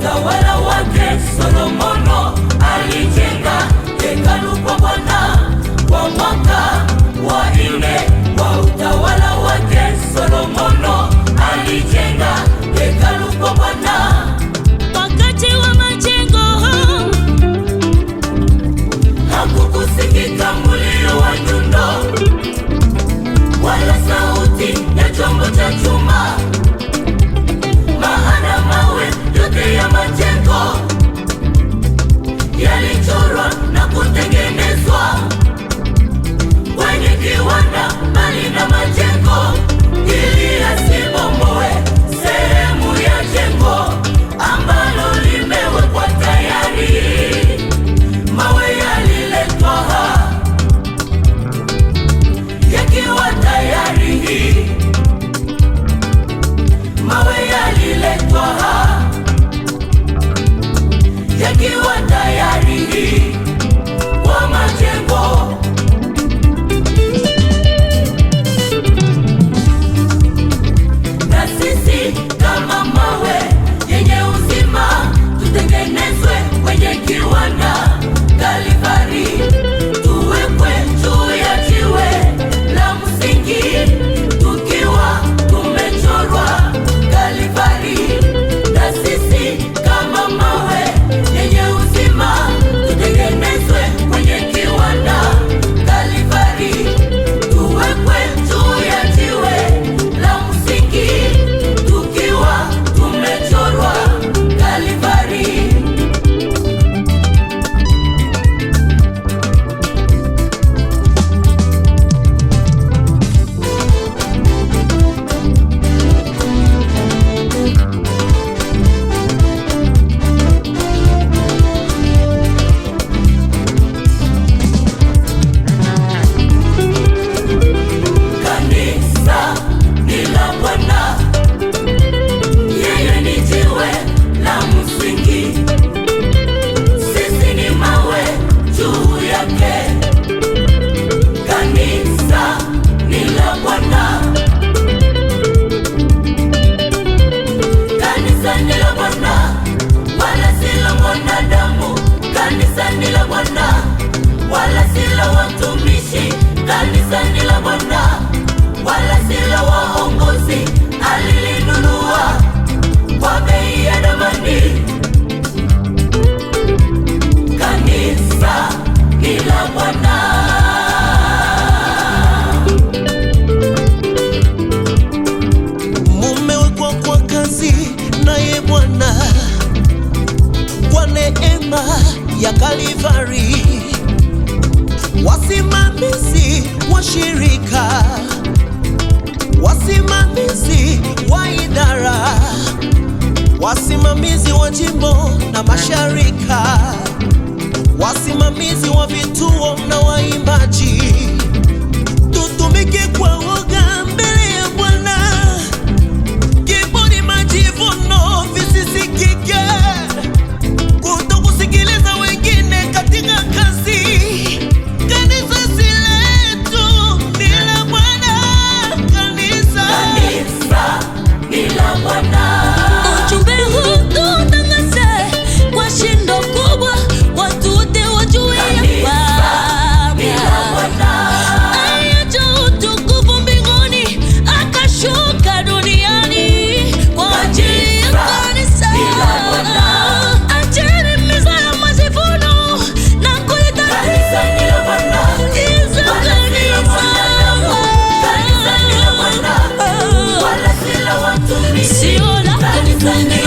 utawala wake Solomono alijenga hekalu kwa Bwana. Kwa mwaka wa 4 wa utawala wake Solomono alijenga hekalu kwa Bwana. Wakati wa majengo hakukusikika mulio wa nyundo wala sauti ya chombo cha chuma, maana mawe yote ya majengo yalichorwa na kutengenezwa kwenye kiwanda mbali na majengo, ili yasibomoe sehemu ya jengo ambalo limewekwa tayari. Mawe yaliletwa yakiwa tayari, mawe yaliletwa yakiwa tayari kwa majengo. Na sisi kama mawe yenye uzima tutengenezwe kwenye kiwanda Kalvari, tuwekwe juu ya jiwe la msingi tukiwa tumechorwa Kalvari. Na sisi kama mawe yenye uzima tutengenezwe kwenye kiwanda Kalvari, tuwekwe juu ya jiwe la msingi tukiwa tumechorwa Kalvari. Kanisa ni la Bwana, yeye ni jiwe la msingi, sisi ni mawe juu yake. Kanisa ni la Bwana, kanisa ni la Bwana wala si la mwanadamu. Kanisa ni la Bwana wala si la watumishi. Kanisa ni la Bwana wala si la waongozi. Alilinunua kwa bei ya damani. Kanisa ni la Bwana. Mumewekwa kwa kazi naye Bwana kwa neema ya Kalvari. Wasimamizi wa shirika, wasimamizi wa idara, wasimamizi wa jimbo na masharika, wasimamizi wa vituo na waimbaji, tutumike kwa woga mbele ya Bwana. Kiburi, majivuno visisikike, kutokusikiliza wengine katika kazi. Kanisa si letu, ni la Bwana. Kanisa ni la Bwana. ujumbe huu tutangaze kwa shindo kubwa, watu wote wajue ya kwamba aliacha utukufu mbinguni akashuka duniani kwa ajili ya kanisa. Acheni mizaa majivuno na kulitatiza kanisa. Kanisa ni la Bwana wala si la watumishi. Sio la Kanisa ni